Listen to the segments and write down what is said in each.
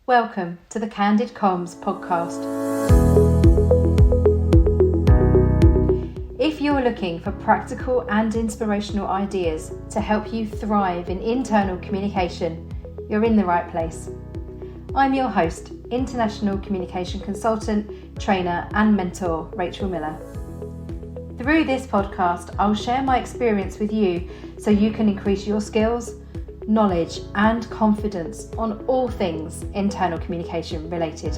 Welcome to the Candid Comms podcast. If you're looking for practical and inspirational ideas to help you thrive in internal communication, you're in the right place. I'm your host, international communication consultant, trainer and mentor, Rachel Miller. Through this podcast, I'll share my experience with you so you can increase your skills, knowledge and confidence on all things internal communication related.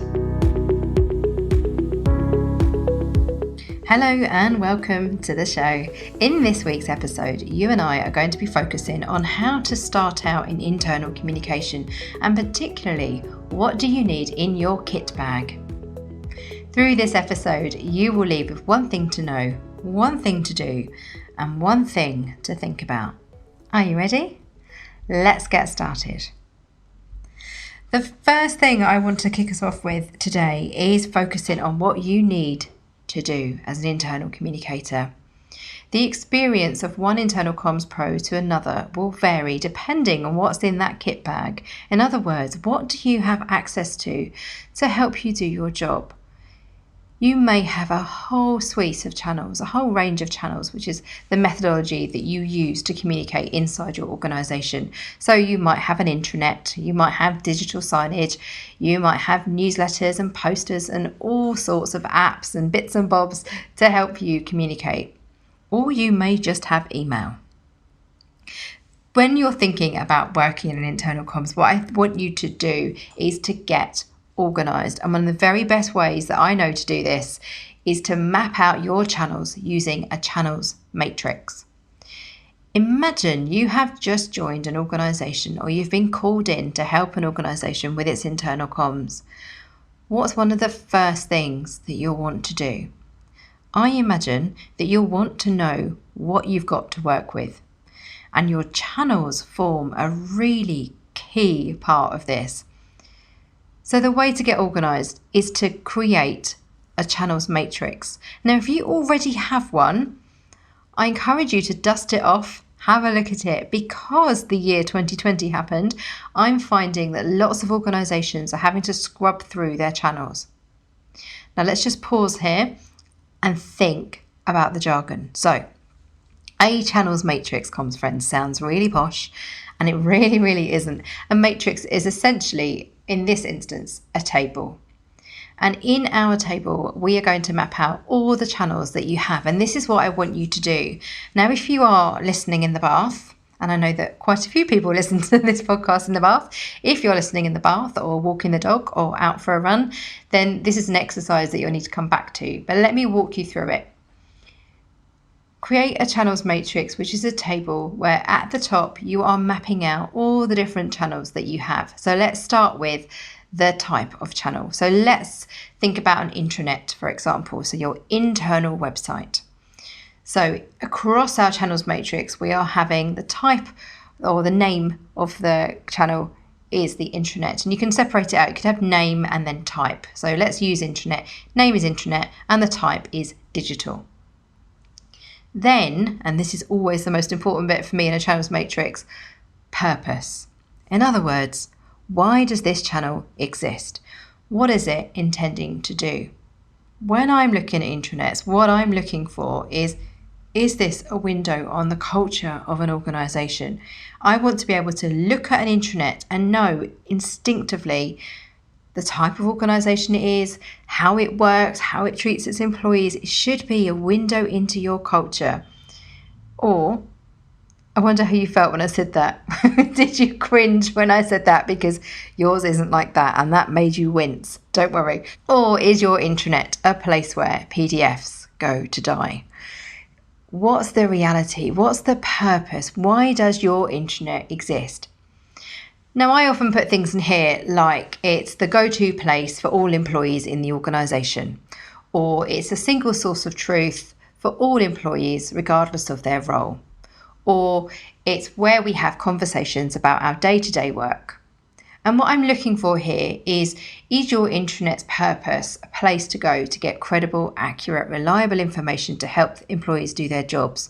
Hello and welcome to the show. In this week's episode, you and I are going to be focusing on how to start out in internal communication, and particularly, what do you need in your kit bag? Through this episode, you will leave with one thing to know, one thing to do, and one thing to think about. Are you ready? Let's get started. The first thing I want to kick us off with today is focusing on what you need to do as an internal communicator. The experience of one internal comms pro to another will vary depending on what's in that kit bag. In other words, what do you have access to help you do your job? You may have a whole suite of channels, a whole range of channels, which is the methodology that you use to communicate inside your organisation. So you might have an intranet, you might have digital signage, you might have newsletters and posters and all sorts of apps and bits and bobs to help you communicate. Or you may just have email. When you're thinking about working in an internal comms, what I want you to do is to get organised. And one of the very best ways that I know to do this is to map out your channels using a channels matrix. Imagine you have just joined an organisation or you've been called in to help an organisation with its internal comms. What's one of the first things that you'll want to do? I imagine that you'll want to know what you've got to work with. And your channels form a really key part of this. So the way to get organised is to create a channels matrix. Now, if you already have one, I encourage you to dust it off, have a look at it, because the year 2020 happened. I'm finding that lots of organisations are having to scrub through their channels. Now, let's just pause here and think about the jargon. So, a channels matrix, comms friends, sounds really posh, and it really isn't. A matrix is essentially, in this instance, a table. And in our table, we are going to map out all the channels that you have. And this is what I want you to do. Now, if you are listening in the bath, and I know that quite a few people listen to this podcast in the bath, if you're listening in the bath or walking the dog or out for a run, then this is an exercise that you'll need to come back to. But let me walk you through it. Create a channels matrix, which is a table where at the top you are mapping out all the different channels that you have. So let's start with the type of channel. So let's think about an intranet, for example, so your internal website. So across our channels matrix, we are having the type or the name of the channel is the intranet, and you can separate it out. You could have name and then type. So let's use intranet. Name is intranet and the type is digital. Then, and this is always the most important bit for me in a channels matrix, purpose. In other words, why does this channel exist? What is it intending to do? When I'm looking at intranets, what I'm looking for is this a window on the culture of an organisation? I want to be able to look at an intranet and know instinctively the type of organisation it is, how it works, how it treats its employees. It should be a window into your culture. Or, I wonder how you felt when I said that. Did you cringe when I said that because yours isn't like that and that made you wince? Don't worry. Or is your intranet a place where PDFs go to die? What's the reality? What's the purpose? Why does your intranet exist? Now, I often put things in here like it's the go-to place for all employees in the organisation, or it's a single source of truth for all employees regardless of their role, or it's where we have conversations about our day-to-day work. And what I'm looking for here is your intranet's purpose a place to go to get credible, accurate, reliable information to help employees do their jobs?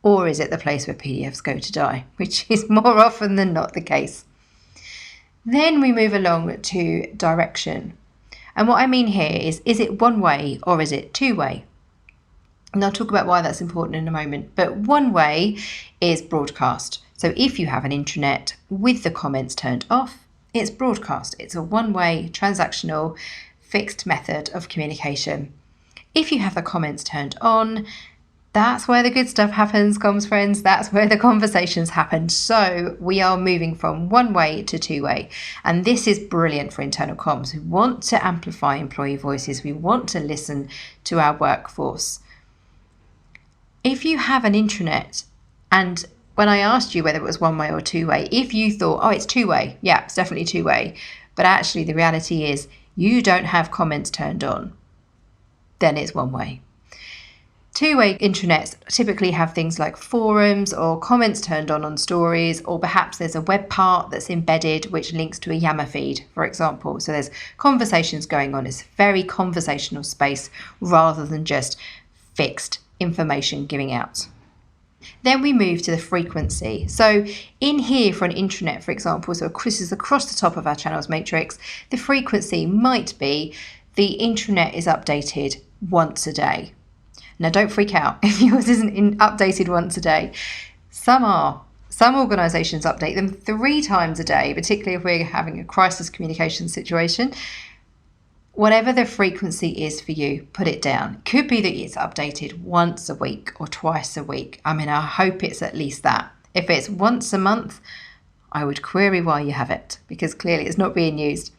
Or is it the place where PDFs go to die, which is more often than not the case? Then we move along to direction. And what I mean here is it one way or is it two way? And I'll talk about why that's important in a moment. But one way is broadcast. So if you have an intranet with the comments turned off, it's broadcast. It's a one-way, transactional, fixed method of communication. If you have the comments turned on, that's where the good stuff happens, comms friends. That's where the conversations happen. So we are moving from one way to two way. And this is brilliant for internal comms. We want to amplify employee voices. We want to listen to our workforce. If you have an intranet, and when I asked you whether it was one way or two way, if you thought, oh, it's two way, yeah, it's definitely two way, but actually the reality is you don't have comments turned on, then it's one way. Two-way intranets typically have things like forums or comments turned on stories, or perhaps there's a web part that's embedded which links to a Yammer feed, for example. So there's conversations going on. It's very conversational space rather than just fixed information giving out. Then we move to the frequency. So in here for an intranet, for example, so this is across the top of our channels matrix, the frequency might be the intranet is updated once a day. Now don't freak out if yours isn't updated once a day. Some are. Some organisations update them 3 times a day, particularly if we're having a crisis communication situation. Whatever the frequency is for you, put it down. It could be that it's updated once a week or twice a week. I mean, I hope it's at least that. If it's once a month, I would query why you have it, because clearly it's not being used.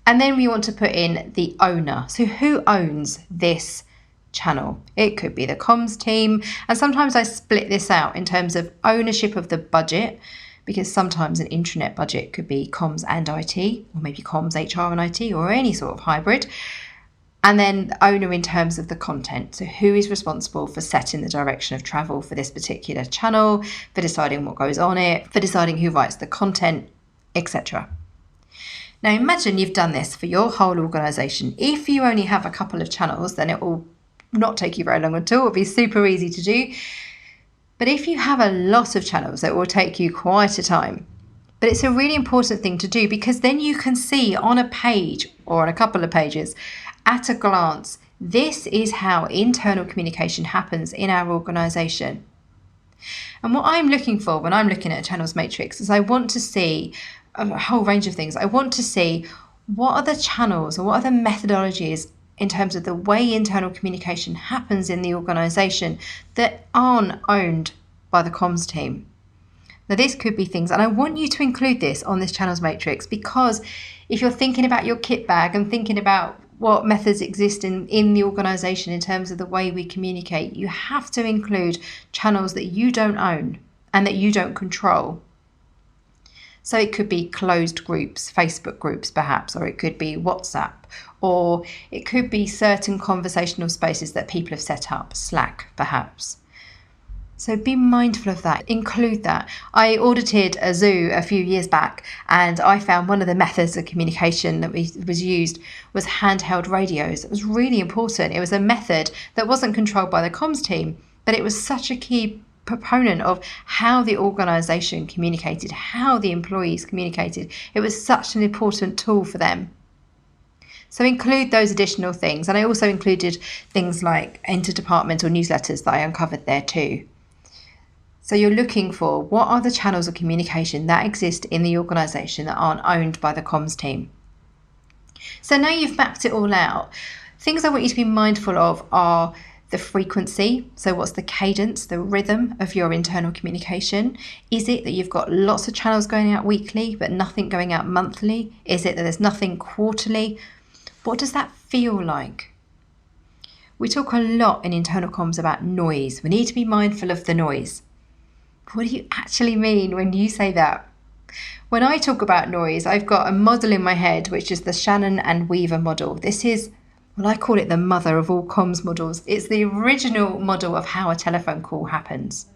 And then we want to put in the owner. So who owns this channel? It could be the comms team. And sometimes I split this out in terms of ownership of the budget, because sometimes an intranet budget could be comms and IT, or maybe comms, HR and IT, or any sort of hybrid. And then the owner in terms of the content. So who is responsible for setting the direction of travel for this particular channel, for deciding what goes on it, for deciding who writes the content, etc. Now imagine you've done this for your whole organisation. If you only have a couple of channels, then it will not take you very long at all. It'll be super easy to do. But if you have a lot of channels, it will take you quite a time. But it's a really important thing to do, because then you can see on a page or on a couple of pages at a glance, this is how internal communication happens in our organisation. And what I'm looking for when I'm looking at a channels matrix is I want to see a whole range of things. I want to see what are the channels or what are the methodologies in terms of the way internal communication happens in the organisation that aren't owned by the comms team. Now this could be things, and I want you to include this on this channels matrix, because if you're thinking about your kit bag and thinking about what methods exist in the organisation in terms of the way we communicate, you have to include channels that you don't own and that you don't control. So it could be closed groups, Facebook groups perhaps, or it could be WhatsApp, or it could be certain conversational spaces that people have set up, Slack perhaps. So be mindful of that, include that. I audited a zoo a few years back, and I found one of the methods of communication that was used was handheld radios. It was really important. It was a method that wasn't controlled by the comms team, but it was such a key proponent of how the organisation communicated, how the employees communicated. It was such an important tool for them. So include those additional things. And I also included things like interdepartmental newsletters that I uncovered there too. So you're looking for what are the channels of communication that exist in the organisation that aren't owned by the comms team. So now you've mapped it all out, things I want you to be mindful of are the frequency. So what's the cadence, the rhythm of your internal communication? Is it that you've got lots of channels going out weekly but nothing going out monthly? Is it that there's nothing quarterly? What does that feel like? We talk a lot in internal comms about noise. We need to be mindful of the noise. What do you actually mean when you say that? When I talk about noise, I've got a model in my head, which is the Shannon and Weaver model. This is, well, I call it the mother of all comms models. It's the original model of how a telephone call happens.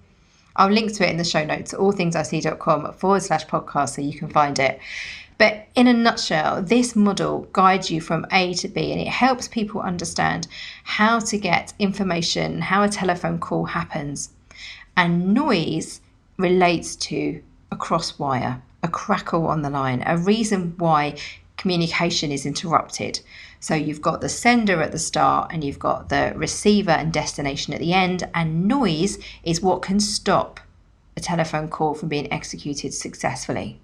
I'll link to it in the show notes, allthingsic.com/podcast, so you can find it. But in a nutshell, this model guides you from A to B, and it helps people understand how to get information, how a telephone call happens. And noise relates to a cross wire. a crackle on the line, a reason why communication is interrupted. So you've got the sender at the start and you've got the receiver and destination at the end, and noise is what can stop a telephone call from being executed successfully.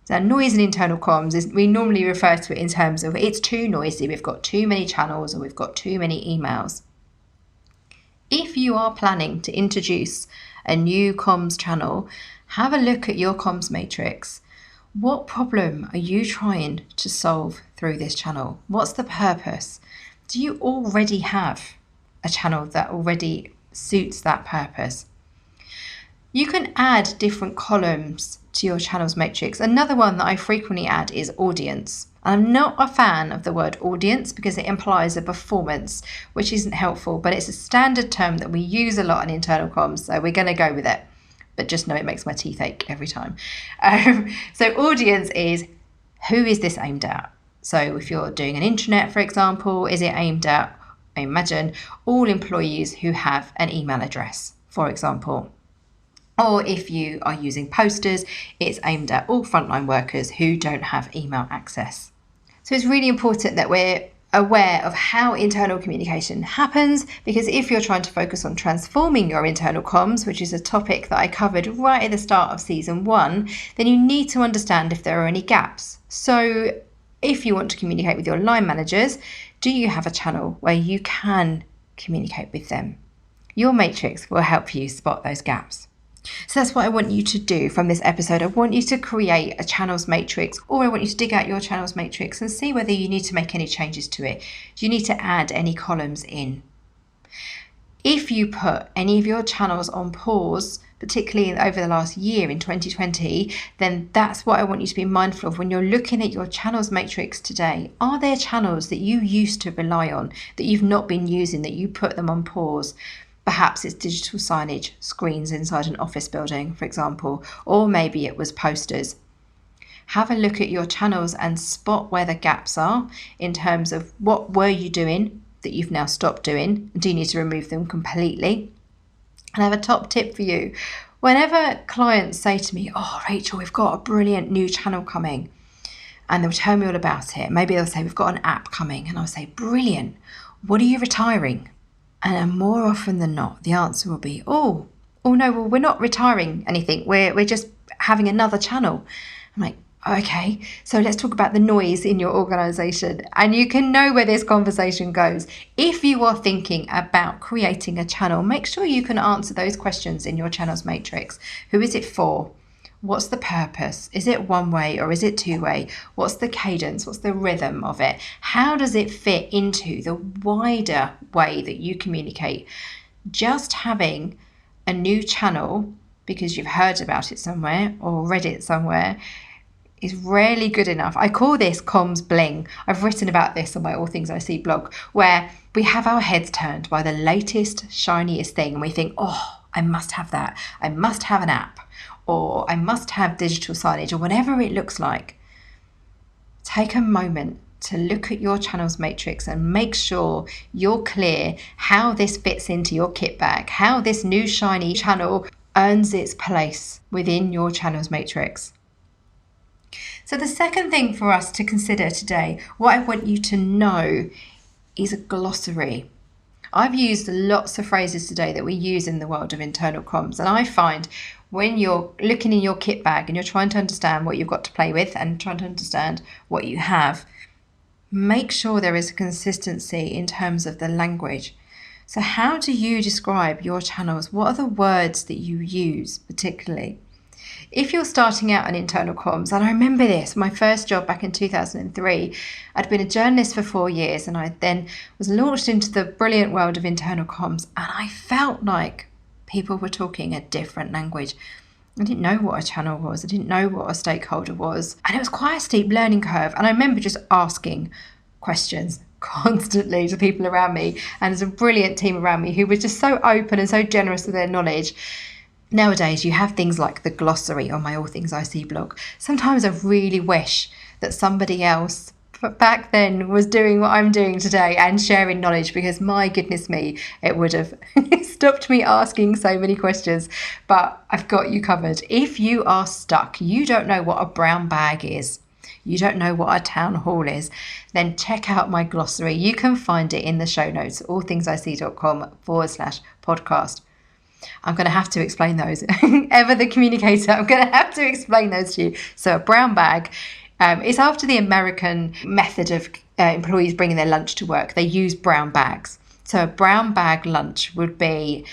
So noise in internal comms we normally refer to it in terms of it's too noisy, we've got too many channels, or we've got too many emails. If you are planning to introduce a new comms channel, have a look at your comms matrix. What problem are you trying to solve through this channel? What's the purpose? Do you already have a channel that already suits that purpose? You can add different columns to your channels matrix. Another one that I frequently add is audience. I'm not a fan of the word audience because it implies a performance, which isn't helpful, but it's a standard term that we use a lot in internal comms, so we're going to go with it. But just know it makes my teeth ache every time. So audience is, who is this aimed at? So if you're doing an intranet, for example, is it aimed at, I imagine, all employees who have an email address, for example? Or if you are using posters, it's aimed at all frontline workers who don't have email access. So it's really important that we're aware of how internal communication happens, because if you're trying to focus on transforming your internal comms, which is a topic that I covered right at the start of season 1, then you need to understand if there are any gaps. So if you want to communicate with your line managers, do you have a channel where you can communicate with them? Your matrix will help you spot those gaps. So that's what I want you to do from this episode. I want you to create a channels matrix, or I want you to dig out your channels matrix and see whether you need to make any changes to it. Do you need to add any columns in? If you put any of your channels on pause, particularly over the last year in 2020, then that's what I want you to be mindful of when you're looking at your channels matrix today. Are there channels that you used to rely on, that you've not been using, that you put them on pause? Perhaps it's digital signage, screens inside an office building, for example, or maybe it was posters. Have a look at your channels and spot where the gaps are in terms of what were you doing that you've now stopped doing, and do you need to remove them completely? And I have a top tip for you. Whenever clients say to me, "Oh, Rachel, we've got a brilliant new channel coming," and they'll tell me all about it. Maybe they'll say, "We've got an app coming," and I'll say, "Brilliant. What are you retiring?" And more often than not, the answer will be, oh no, well, we're not retiring anything. We're just having another channel. I'm like, okay, so let's talk about the noise in your organization. And you can know where this conversation goes. If you are thinking about creating a channel, make sure you can answer those questions in your channels matrix. Who is it for? What's the purpose? Is it one way or is it two way? What's the cadence? What's the rhythm of it? How does it fit into the wider way that you communicate? Just having a new channel because you've heard about it somewhere or read it somewhere is rarely good enough. I call this Comms Bling. I've written about this on my All Things I See blog, where we have our heads turned by the latest, shiniest thing and we think, oh, I must have that. I must have an app, or I must have digital signage, or whatever it looks like. Take a moment to look at your channels matrix and make sure you're clear how this fits into your kit bag, how this new shiny channel earns its place within your channels matrix. So the second thing for us to consider today, what I want you to know, is a glossary. I've used lots of phrases today that we use in the world of internal comms, and I find when you're looking in your kit bag and you're trying to understand what you've got to play with and trying to understand what you have, make sure there is a consistency in terms of the language. So how do you describe your channels? What are the words that you use particularly? If you're starting out in internal comms, and I remember this, my first job back in 2003, I'd been a journalist for 4 years and I then was launched into the brilliant world of internal comms, and I felt like people were talking a different language. I didn't know what a channel was. I didn't know what a stakeholder was. And it was quite a steep learning curve. And I remember just asking questions constantly to people around me. And there's a brilliant team around me who were just so open and so generous with their knowledge. Nowadays, you have things like the glossary on my All Things I See blog. Sometimes I really wish that somebody else back then was doing what I'm doing today and sharing knowledge, because my goodness me, it would have stopped me asking so many questions. But I've got you covered. If you are stuck, you don't know what a brown bag is, you don't know what a town hall is, then check out my glossary. You can find it in the show notes, allthingsic.com/podcast. I'm going to have to explain those. Ever the communicator, I'm going to have to explain those to you. So a brown bag is after the American method of employees bringing their lunch to work. They use brown bags. So a brown bag lunch would be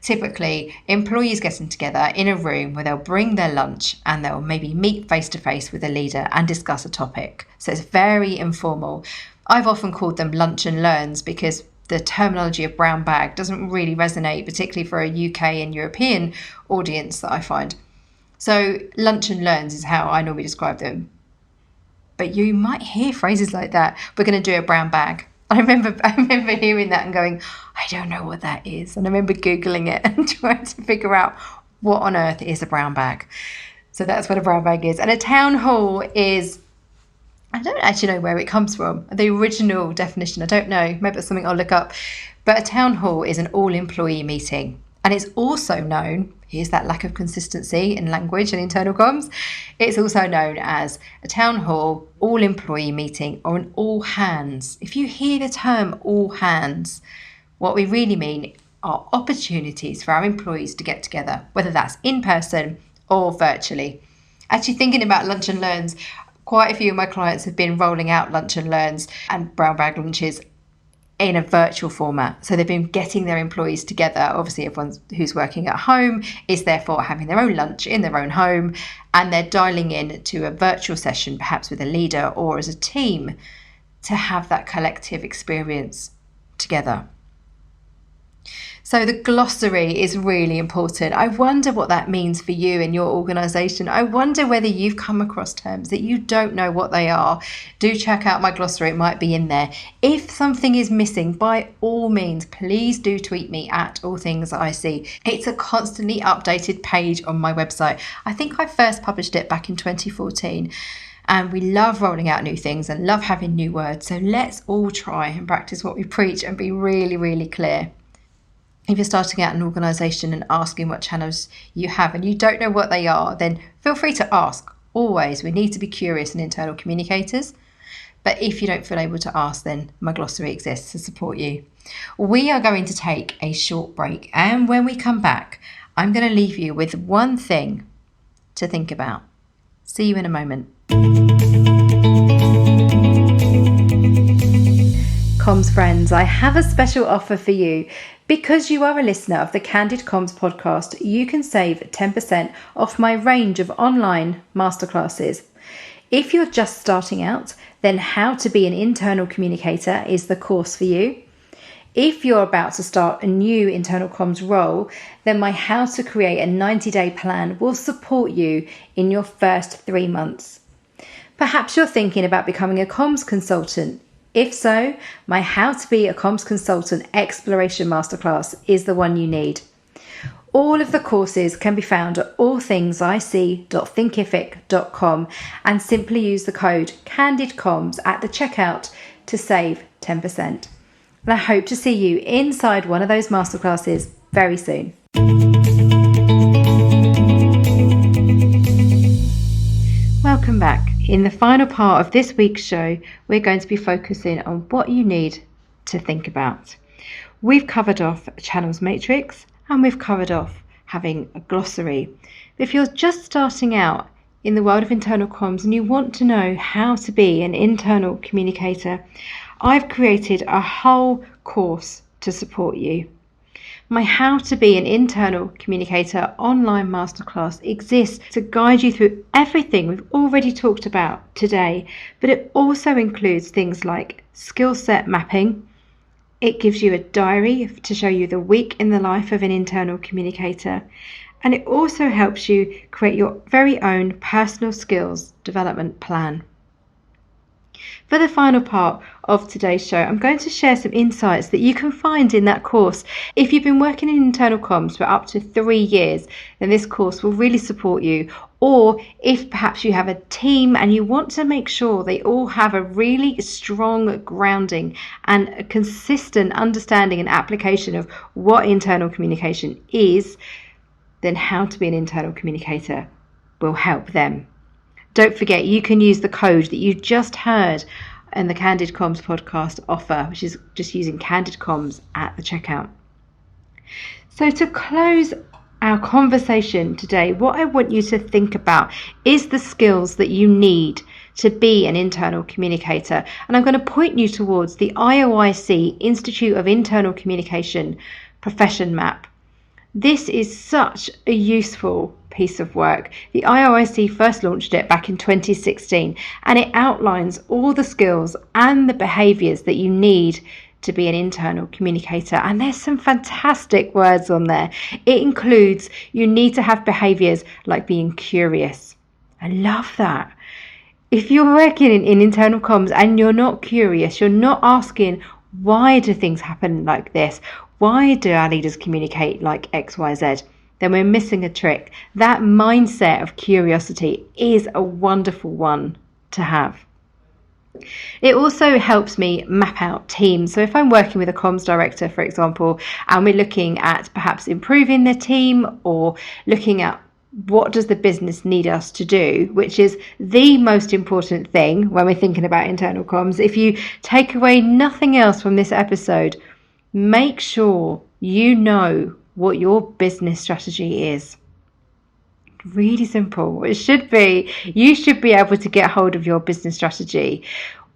typically employees getting together in a room where they'll bring their lunch and they'll maybe meet face to face with a leader and discuss a topic. So it's very informal. I've often called them lunch and learns because the terminology of brown bag doesn't really resonate, particularly for a UK and European audience that I find. So lunch and learns is how I normally describe them. But you might hear phrases like that. We're going to do a brown bag. I remember hearing that and going, I don't know what that is. And I remember Googling it and trying to figure out what on earth is a brown bag. So that's what a brown bag is. And a town hall is, I don't actually know where it comes from. The original definition, I don't know. Maybe it's something I'll look up. But a town hall is an all-employee meeting. And it's also known, here's that lack of consistency in language and internal comms, it's also known as a town hall, all-employee meeting, or an all-hands. If you hear the term all-hands, what we really mean are opportunities for our employees to get together, whether that's in person or virtually. Actually, thinking about lunch and learns, quite a few of my clients have been rolling out lunch and learns and brown bag lunches in a virtual format. So they've been getting their employees together. Obviously, everyone who's working at home is therefore having their own lunch in their own home, and they're dialing in to a virtual session, perhaps with a leader or as a team, to have that collective experience together. So the glossary is really important. I wonder what that means for you and your organisation. I wonder whether you've come across terms that you don't know what they are. Do check out my glossary, it might be in there. If something is missing, by all means, please do tweet me at allthingsic. It's a constantly updated page on my website. I think I first published it back in 2014. And we love rolling out new things and love having new words. So let's all try and practice what we preach and be really, really clear. If you're starting out an organisation and asking what channels you have and you don't know what they are, then feel free to ask. Always, we need to be curious and internal communicators. But if you don't feel able to ask, then my glossary exists to support you. We are going to take a short break, and when we come back, I'm going to leave you with one thing to think about. See you in a moment. Comms friends, I have a special offer for you. Because you are a listener of the Candid Comms podcast, you can save 10% off my range of online masterclasses. If you're just starting out, then How to Be an Internal Communicator is the course for you. If you're about to start a new internal comms role, then my How to Create a 90-Day Plan will support you in your first 3 months. Perhaps you're thinking about becoming a comms consultant. If so, my How to Be a Comms Consultant Exploration Masterclass is the one you need. All of the courses can be found at allthingsic.thinkific.com and simply use the code CANDIDCOMMS at the checkout to save 10%. And I hope to see you inside one of those masterclasses very soon. Welcome back. In the final part of this week's show, we're going to be focusing on what you need to think about. We've covered off a channels matrix and we've covered off having a glossary. But if you're just starting out in the world of internal comms and you want to know how to be an internal communicator, I've created a whole course to support you. My How to Be an Internal Communicator online masterclass exists to guide you through everything we've already talked about today, but it also includes things like skill set mapping. It gives you a diary to show you the week in the life of an internal communicator, and it also helps you create your very own personal skills development plan. For the final part of today's show, I'm going to share some insights that you can find in that course. If you've been working in internal comms for up to 3 years, then this course will really support you. Or if perhaps you have a team and you want to make sure they all have a really strong grounding and a consistent understanding and application of what internal communication is, then how to be an internal communicator will help them. Don't forget, you can use the code that you just heard in the Candid Comms podcast offer, which is just using Candid Comms at the checkout. So to close our conversation today, what I want you to think about is the skills that you need to be an internal communicator. And I'm going to point you towards the IOIC Institute of Internal Communication Profession Map. This is such a useful piece of work. The IOIC first launched it back in 2016, and it outlines all the skills and the behaviours that you need to be an internal communicator. And there's some fantastic words on there. It includes, you need to have behaviours like being curious. I love that. If you're working in internal comms and you're not curious, you're not asking, why do things happen like this? Why do our leaders communicate like X, Y, Z? Then we're missing a trick. That mindset of curiosity is a wonderful one to have. It also helps me map out teams. So if I'm working with a comms director, for example, and we're looking at perhaps improving the team or looking at what does the business need us to do, which is the most important thing when we're thinking about internal comms. If you take away nothing else from this episode, make sure you know what your business strategy is. Really simple. It should be. You should be able to get hold of your business strategy,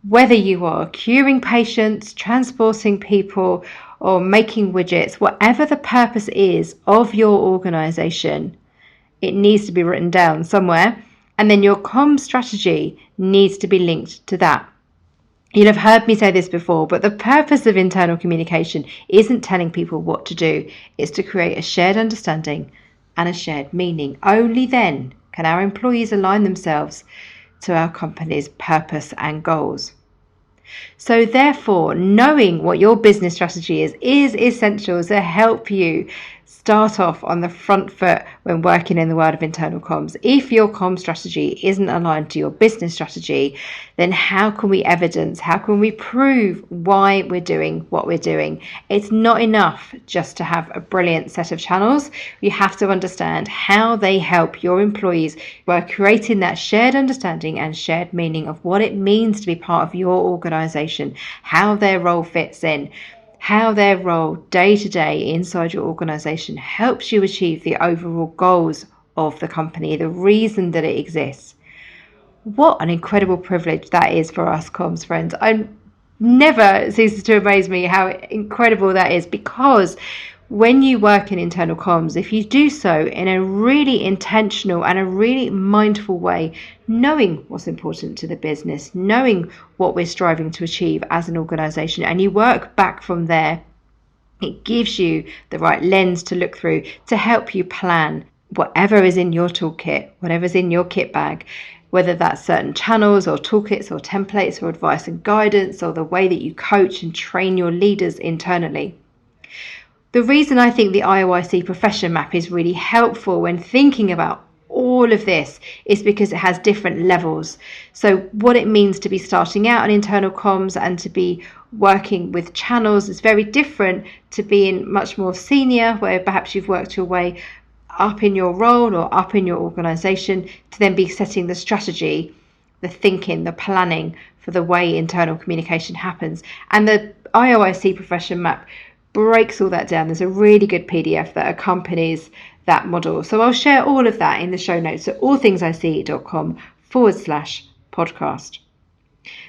whether you are curing patients, transporting people, or making widgets, whatever the purpose is of your organization, it needs to be written down somewhere. And then your comm strategy needs to be linked to that. You'll have heard me say this before, but the purpose of internal communication isn't telling people what to do. It's to create a shared understanding and a shared meaning. Only then can our employees align themselves to our company's purpose and goals. So therefore, knowing what your business strategy is essential to help you start off on the front foot when working in the world of internal comms. If your comms strategy isn't aligned to your business strategy, then how can we evidence, how can we prove why we're doing what we're doing? It's not enough just to have a brilliant set of channels. You have to understand how they help your employees by creating that shared understanding and shared meaning of what it means to be part of your organization, how their role fits in, how their role day to day inside your organization helps you achieve the overall goals of the company, the reason that it exists. What an incredible privilege that is for us comms friends. I never ceases to amaze me how incredible that is, because when you work in internal comms, if you do so in a really intentional and a really mindful way, knowing what's important to the business, knowing what we're striving to achieve as an organization, and you work back from there, it gives you the right lens to look through to help you plan whatever is in your toolkit, whatever's in your kit bag, whether that's certain channels or toolkits or templates or advice and guidance or the way that you coach and train your leaders internally. The reason I think the IOIC profession map is really helpful when thinking about all of this is because it has different levels. So what it means to be starting out in internal comms and to be working with channels is very different to being much more senior, where perhaps you've worked your way up in your role or up in your organization to then be setting the strategy, the thinking, the planning for the way internal communication happens. And the IOIC profession map breaks all that down. There's a really good PDF that accompanies that model. So I'll share all of that in the show notes at allthingsic.com/podcast.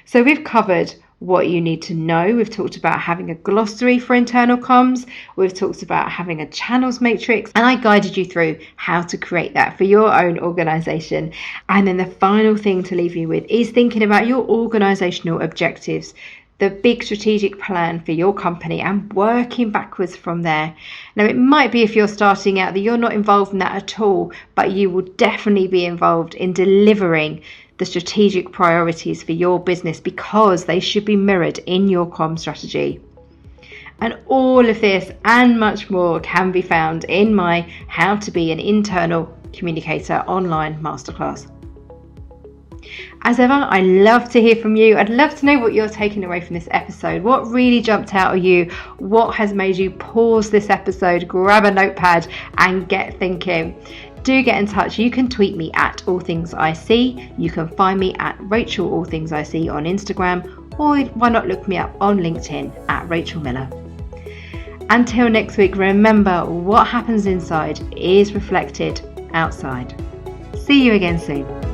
So we've covered what you need to know. We've talked about having a glossary for internal comms. We've talked about having a channels matrix, and I guided you through how to create that for your own organization. And then the final thing to leave you with is thinking about your organizational objectives, the big strategic plan for your company, and working backwards from there. Now, it might be if you're starting out that you're not involved in that at all, but you will definitely be involved in delivering the strategic priorities for your business, because they should be mirrored in your comm strategy. And all of this and much more can be found in my How to Be an Internal Communicator online masterclass. As ever, I love to hear from you. I'd love to know what you're taking away from this episode. What really jumped out at you? What has made you pause this episode, grab a notepad and get thinking? Do get in touch. You can tweet me at allthingsic. You can find me at Rachel allthingsic on Instagram, or why not look me up on LinkedIn at Rachel Miller. Until next week, remember, what happens inside is reflected outside. See you again soon.